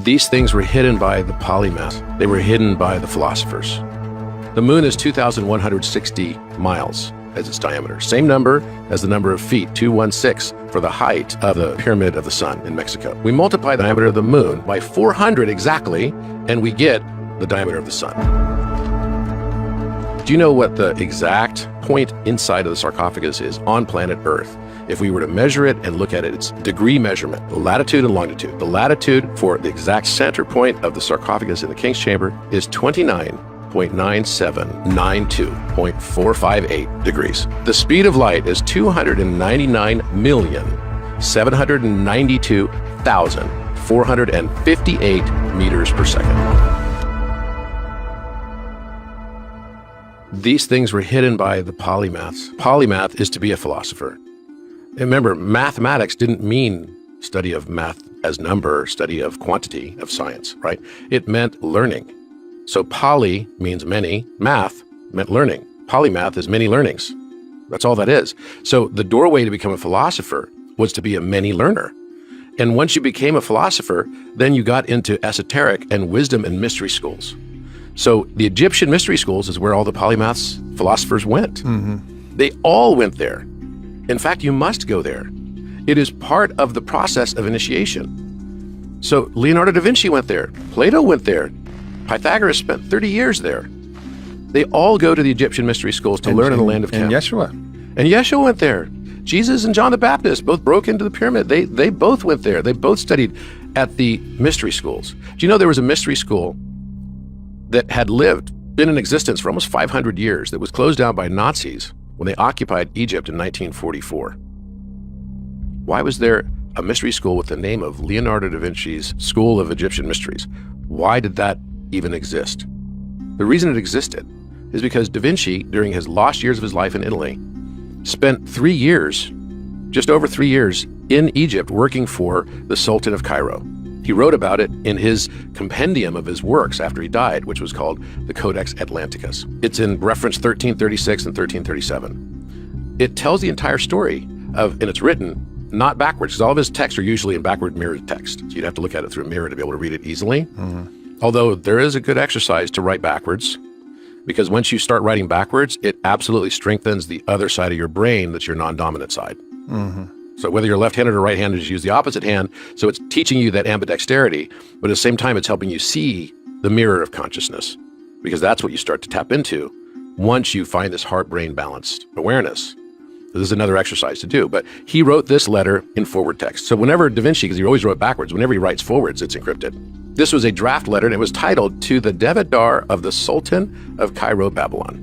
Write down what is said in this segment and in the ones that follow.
These things were hidden by the polymath. They were hidden by the philosophers. The moon is 2,160 miles as its diameter. Same number as the number of feet, 216, for the height of the Pyramid of the Sun in Mexico. We multiply the diameter of the moon by 400 exactly, and we get the diameter of the sun. Do you know what the exact point inside of the sarcophagus is on planet Earth? If we were to measure it and look at it, it's degree measurement, the latitude and longitude. The latitude for the exact center point of the sarcophagus in the King's Chamber is 29.9792.458 degrees. The speed of light is 299,792,458 meters per second. These things were hidden by the polymaths. Polymath is to be a philosopher. Remember, mathematics didn't mean study of math as number, study of quantity of science, right? It meant learning. So poly means many, math meant learning. Polymath is many learnings. That's all that is. So the doorway to become a philosopher was to be a many learner. And once you became a philosopher, then you got into esoteric and wisdom and mystery schools. So the Egyptian mystery schools is where all the polymaths, philosophers went. Mm-hmm. They all went there. In fact, you must go there. It is part of the process of initiation. So Leonardo da Vinci went there. Plato went there. Pythagoras spent 30 years there. They all go to the Egyptian mystery schools to learn in the land of Canaan. And Yeshua. And Yeshua went there. Jesus and John the Baptist both broke into the pyramid. They both went there. They both studied at the mystery schools. Do you know there was a mystery school that had been in existence for almost 500 years, that was closed down by Nazis when they occupied Egypt in 1944? Why was there a mystery school with the name of Leonardo da Vinci's School of Egyptian Mysteries? Why did that even exist? The reason it existed is because Da Vinci, during his lost years of his life in Italy, spent 3 years, just over 3 years, in Egypt working for the Sultan of Cairo. He wrote about it in his compendium of his works after he died, which was called the Codex Atlanticus. It's in reference 1336 and 1337. It tells the entire story and it's written not backwards, because all of his texts are usually in backward mirrored text. So you'd have to look at it through a mirror to be able to read it easily. Mm-hmm. Although there is a good exercise to write backwards, because once you start writing backwards, it absolutely strengthens the other side of your brain that's your non-dominant side. Mm-hmm. So whether you're left-handed or right-handed, just use the opposite hand. So it's teaching you that ambidexterity, but at the same time, it's helping you see the mirror of consciousness, because that's what you start to tap into once you find this heart-brain balanced awareness. This is another exercise to do, but he wrote this letter in forward text. So whenever Da Vinci, because he always wrote backwards, whenever he writes forwards, it's encrypted. This was a draft letter, and it was titled "To the Devedar of the Sultan of Cairo, Babylon."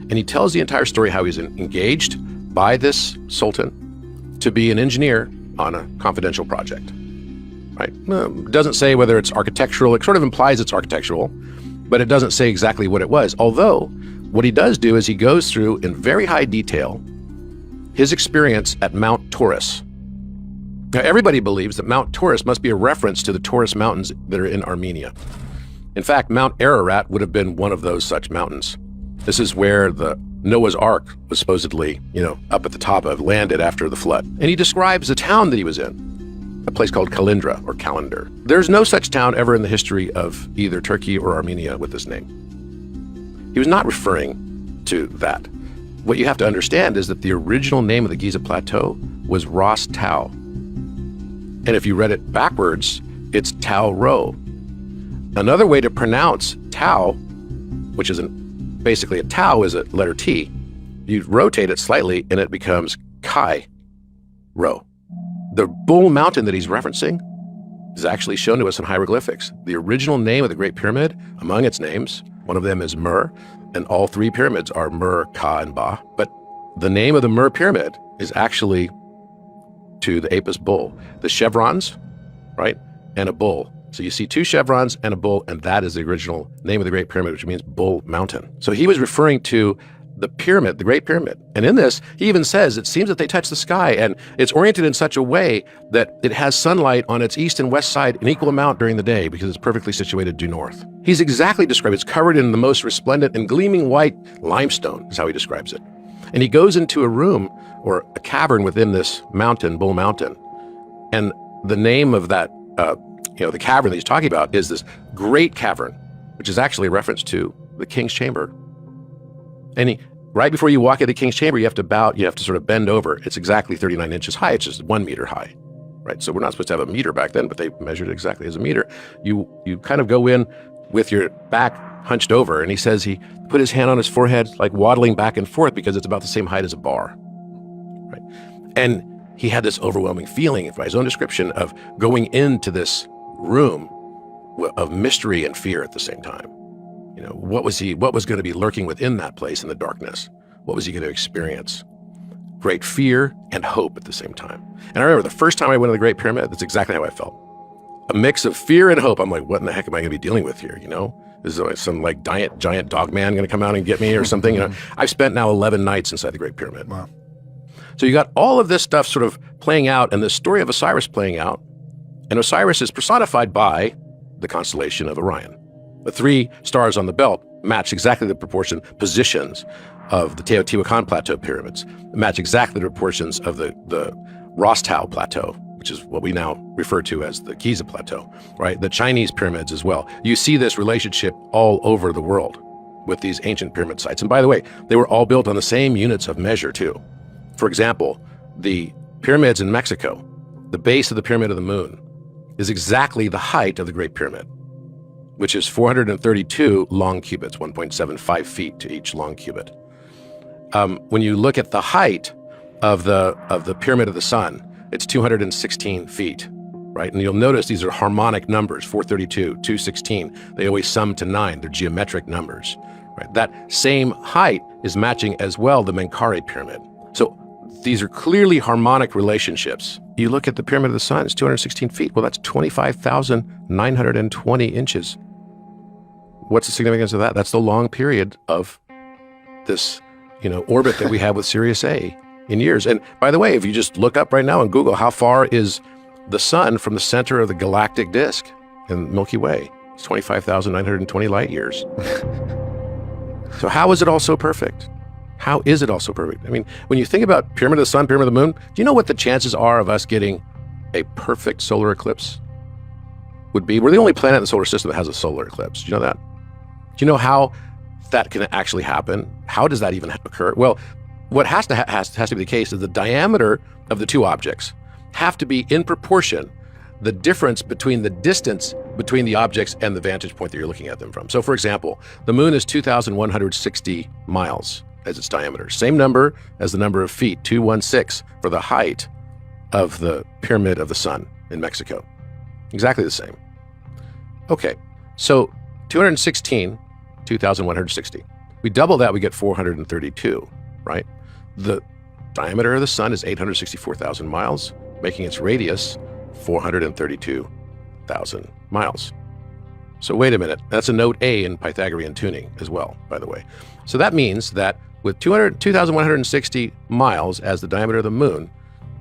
And he tells the entire story how he's engaged by this sultan to be an engineer on a confidential project, right? It doesn't say whether it's architectural. It sort of implies it's architectural, but it doesn't say exactly what it was. Although, what he does do is he goes through in very high detail his experience at Mount Taurus. Now, everybody believes that Mount Taurus must be a reference to the Taurus Mountains that are in Armenia. In fact, Mount Ararat would have been one of those such mountains. This is where the Noah's Ark was supposedly, up at the top of, landed after the flood. And he describes the town that he was in, a place called Kalindra or Calendar. There's no such town ever in the history of either Turkey or Armenia with this name. He was not referring to that. What you have to understand is that the original name of the Giza Plateau was Ras Tau. And if you read it backwards, it's Tau Ro. Another way to pronounce Tau, which is basically a tau is a letter T. You rotate it slightly and it becomes Kai Ro. The Bull Mountain that he's referencing is actually shown to us in hieroglyphics. The original name of the Great Pyramid, among its names, one of them is Mer, and all three pyramids are Mer, Ka, and Ba. But the name of the Mer Pyramid is actually to the Apis bull. The chevrons, right, and a bull. So you see two chevrons and a bull, and that is the original name of the Great Pyramid, which means Bull Mountain. So he was referring to the pyramid, the Great Pyramid. And in this, he even says it seems that they touch the sky, and it's oriented in such a way that it has sunlight on its east and west side an equal amount during the day because it's perfectly situated due north. He's exactly described. It's covered in the most resplendent and gleaming white limestone, is how he describes it. And he goes into a room or a cavern within this mountain, Bull Mountain, and the name of that the cavern that he's talking about is this great cavern, which is actually a reference to the king's chamber. And right before you walk into the king's chamber, you have to sort of bend over. It's exactly 39 inches high. It's just 1 meter high, right? So we're not supposed to have a meter back then, but they measured it exactly as a meter. You kind of go in with your back hunched over, and he says he put his hand on his forehead, like waddling back and forth because it's about the same height as a bar, right? And he had this overwhelming feeling, by his own description, of going into this room of mystery and fear at the same time. What was going to be lurking within that place in the darkness? What was he going to experience? Great fear and hope at the same time. And I remember the first time I went to the Great Pyramid, that's exactly how I felt. A mix of fear and hope. I'm like, what in the heck am I going to be dealing with here? Is there some like giant dog man going to come out and get me or something? I've spent now 11 nights inside the Great Pyramid. Wow. So you got all of this stuff sort of playing out, and the story of Osiris playing out. And Osiris is personified by the constellation of Orion. The 3 stars on the belt match exactly the positions of the Teotihuacan Plateau pyramids, match exactly the proportions of the Rostau Plateau, which is what we now refer to as the Giza Plateau, right? The Chinese pyramids as well. You see this relationship all over the world with these ancient pyramid sites. And by the way, they were all built on the same units of measure too. For example, the pyramids in Mexico, the base of the Pyramid of the Moon is exactly the height of the Great Pyramid, which is 432 long cubits, 1.75 feet to each long cubit. When you look at the height of the Pyramid of the Sun, it's 216 feet, right? And you'll notice these are harmonic numbers, 432, 216. They always sum to 9. They're geometric numbers, right? That same height is matching as well the Menkaure Pyramid. So these are clearly harmonic relationships. You look at the Pyramid of the Sun, it's 216 feet. Well, that's 25,920 inches. What's the significance of that? That's the long period of this, orbit that we have with Sirius A in years. And by the way, if you just look up right now on Google, how far is the sun from the center of the galactic disk in Milky Way? It's 25,920 light years. So how is it all so perfect? How is it all so perfect? I mean, when you think about Pyramid of the Sun, Pyramid of the Moon, do you know what the chances are of us getting a perfect solar eclipse would be? We're the only planet in the solar system that has a solar eclipse. Do you know that? Do you know how that can actually happen? How does that even occur? Well, what has to be the case is the diameter of the 2 objects have to be in proportion, the difference between the distance between the objects and the vantage point that you're looking at them from. So for example, the moon is 2,160 miles as its diameter. Same number as the number of feet, 216, for the height of the Pyramid of the Sun in Mexico. Exactly the same. Okay, so 216, 2,160. We double that, we get 432, right? The diameter of the sun is 864,000 miles, making its radius 432,000 miles. So wait a minute, that's a note A in Pythagorean tuning as well, by the way. So that means that with 2,160 miles as the diameter of the moon,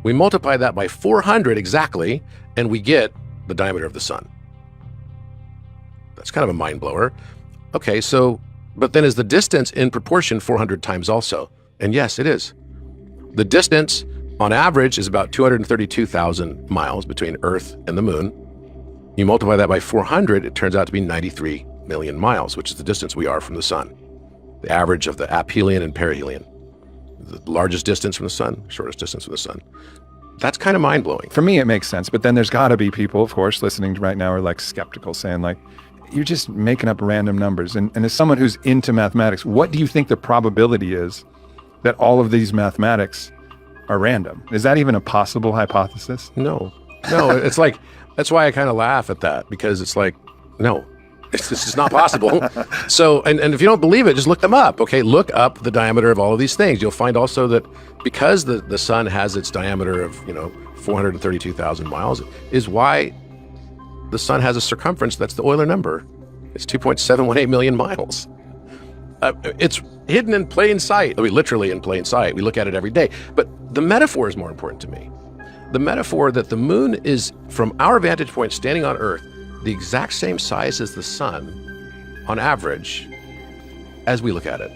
we multiply that by 400 exactly, and we get the diameter of the sun. That's kind of a mind blower. Okay, so, but then is the distance in proportion 400 times also? And yes, it is. The distance on average is about 232,000 miles between Earth and the moon. You multiply that by 400, it turns out to be 93 million miles, which is the distance we are from the sun. The average of the aphelion and perihelion. The largest distance from the sun, shortest distance from the sun. That's kind of mind-blowing. For me, it makes sense. But then there's got to be people, of course, listening right now are like skeptical, saying like, you're just making up random numbers. And as someone who's into mathematics, what do you think the probability is that all of these mathematics are random? Is that even a possible hypothesis? No, it's like, that's why I kind of laugh at that, because it's like, no, it's just not possible. So, and if you don't believe it, just look them up, okay? Look up the diameter of all of these things. You'll find also that because the sun has its diameter of, 432,000 miles, is why the sun has a circumference that's the Euler number. It's 2.718 million miles. It's hidden in plain sight. I mean, literally in plain sight. We look at it every day. But the metaphor is more important to me. The metaphor that the moon is, from our vantage point standing on Earth, the exact same size as the sun, on average, as we look at it.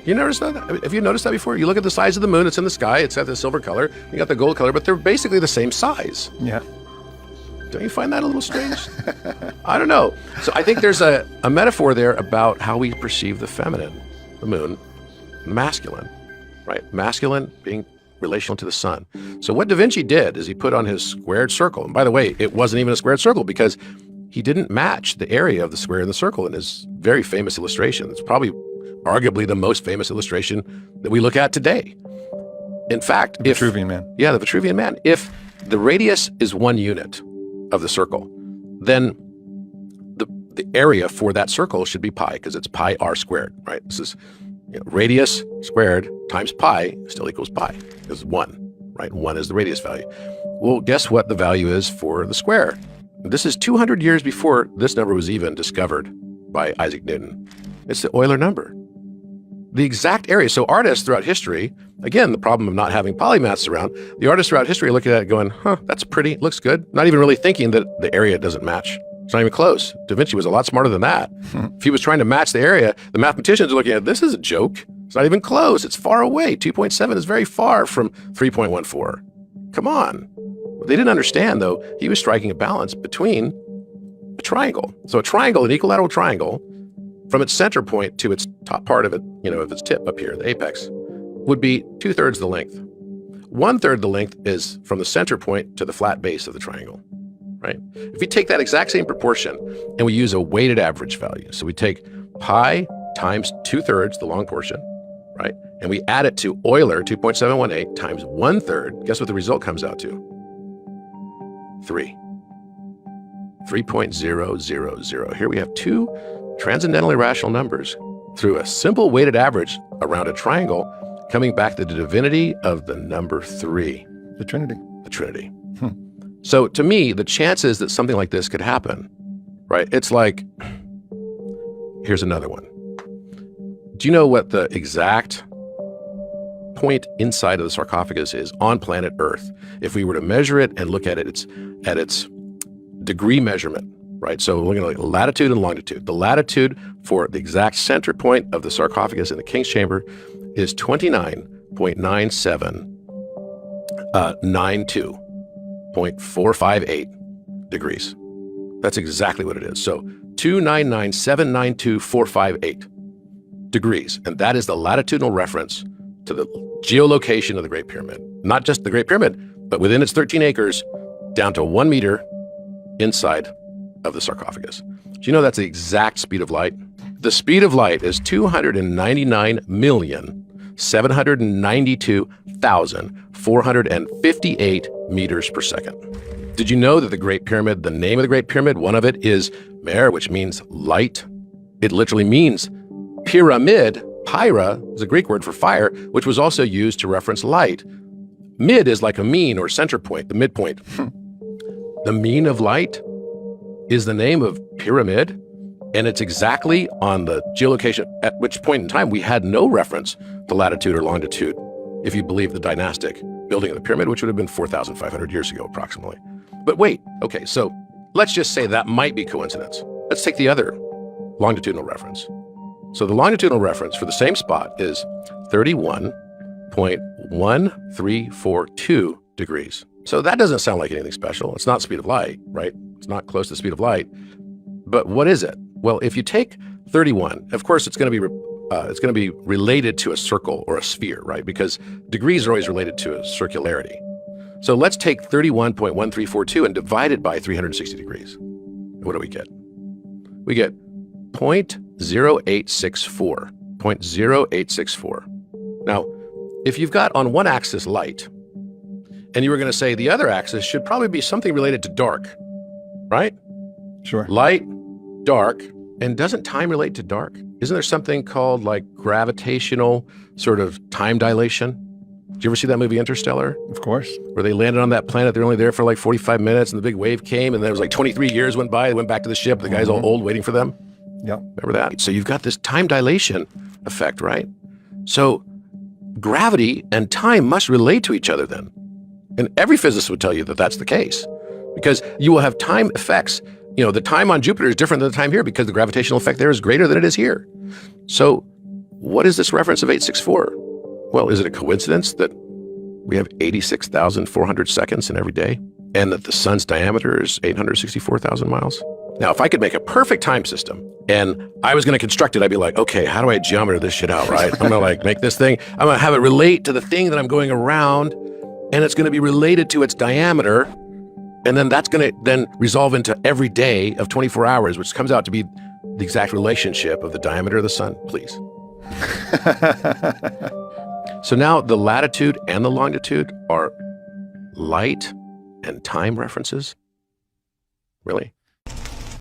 You notice that? Have you noticed that before? You look at the size of the moon, it's in the sky, it's got the silver color, you got the gold color, but they're basically the same size. Yeah. Don't you find that a little strange? I don't know. So I think there's a metaphor there about how we perceive the feminine, the moon, masculine, right? Masculine being relational to the sun. So what Da Vinci did is he put on his squared circle. And by the way, it wasn't even a squared circle because he didn't match the area of the square and the circle in his very famous illustration. It's probably arguably the most famous illustration that we look at today. In fact, the Vitruvian Man. Yeah, the Vitruvian Man. If the radius is 1 unit of the circle, then the area for that circle should be pi, because it's pi r squared, right? This is radius squared times pi still equals pi, is 1, right? 1 is the radius value. Well, guess what the value is for the square? This is 200 years before this number was even discovered by Isaac Newton. It's the Euler number. The exact area. So artists throughout history, again, the problem of not having polymaths around, the artists throughout history are looking at it going, that's pretty, looks good. Not even really thinking that the area doesn't match. It's not even close. Da Vinci was a lot smarter than that. If he was trying to match the area, the mathematicians are looking at, this is a joke. It's not even close. It's far away. 2.7 is very far from 3.14. Come on. What they didn't understand, though, he was striking a balance between a triangle. So a triangle, an equilateral triangle, from its center point to its top part of it, of its tip up here, the apex, would be 2/3 the length. 1/3 the length is from the center point to the flat base of the triangle, right? If we take that exact same proportion and we use a weighted average value, so we take pi times 2/3, the long portion, right? And we add it to Euler, 2.718 times 1/3, guess what the result comes out to? 3.000. Here we have two transcendentally rational numbers through a simple weighted average around a triangle, coming back to the divinity of the number 3. The Trinity. The Trinity. So to me, the chances that something like this could happen, right? It's like, here's another one. Do you know what the exact point inside of the sarcophagus is on planet Earth? If we were to measure it and look at it, it's at its degree measurement, right? So we're looking at latitude and longitude. The latitude for the exact center point of the sarcophagus in the King's Chamber is 29.9792.458 degrees. That's exactly what it is. So 299,792,458 degrees. And that is the latitudinal reference to the geolocation of the Great Pyramid. Not just the Great Pyramid, but within its 13 acres, down to 1 meter inside of the sarcophagus. Do you know that's the exact speed of light? The speed of light is 299,792,458 meters per second. Did you know that the Great Pyramid, the name of the Great Pyramid, one of it is Mer, which means light. It literally means pyramid. Pyra is a Greek word for fire, which was also used to reference light. Mid is like a mean or center point, the midpoint. The mean of light is the name of pyramid, and it's exactly on the geolocation, at which point in time we had no reference to latitude or longitude, if you believe the dynastic building of the pyramid, which would have been 4,500 years ago approximately. But wait, okay, so let's just say that might be coincidence. Let's take the other longitudinal reference. So the longitudinal reference for the same spot is 31.1342 degrees. So that doesn't sound like anything special. It's not speed of light, right? It's not close to the speed of light. But what is it? Well, if you take 31, of course, it's going to be related to a circle or a sphere, right? Because degrees are always related to a circularity. So let's take 31.1342 and divide it by 360 degrees. What do we get? We get 0.0864. 0.0864. Now, if you've got on one axis light, and you were going to say the other axis should probably be something related to dark, right? Sure. Light, dark, and doesn't time relate to dark? Isn't there something called like gravitational sort of time dilation? Did you ever see that movie Interstellar? Of course. Where they landed on that planet, they're only there for like 45 minutes, and the big wave came, and there was like 23 years went by, they went back to the ship, the guy's all old waiting for them. Yep. Remember that? So you've got this time dilation effect, right? So gravity and time must relate to each other then. And every physicist would tell you that that's the case, because you will have time effects. The time on Jupiter is different than the time here because the gravitational effect there is greater than it is here. So what is this reference of 864? Well, is it a coincidence that we have 86,400 seconds in every day? and that the sun's diameter is 864,000 miles. Now, if I could make a perfect time system and I was going to construct it, I'd be like, okay, how do I geometry this shit out, right? I'm going to like make this thing, I'm going to have it relate to the thing that I'm going around, and it's going to be related to its diameter. And then that's going to then resolve into every day of 24 hours, which comes out to be the exact relationship of the diameter of the sun, please. So now the latitude and the longitude are light and time references? Really?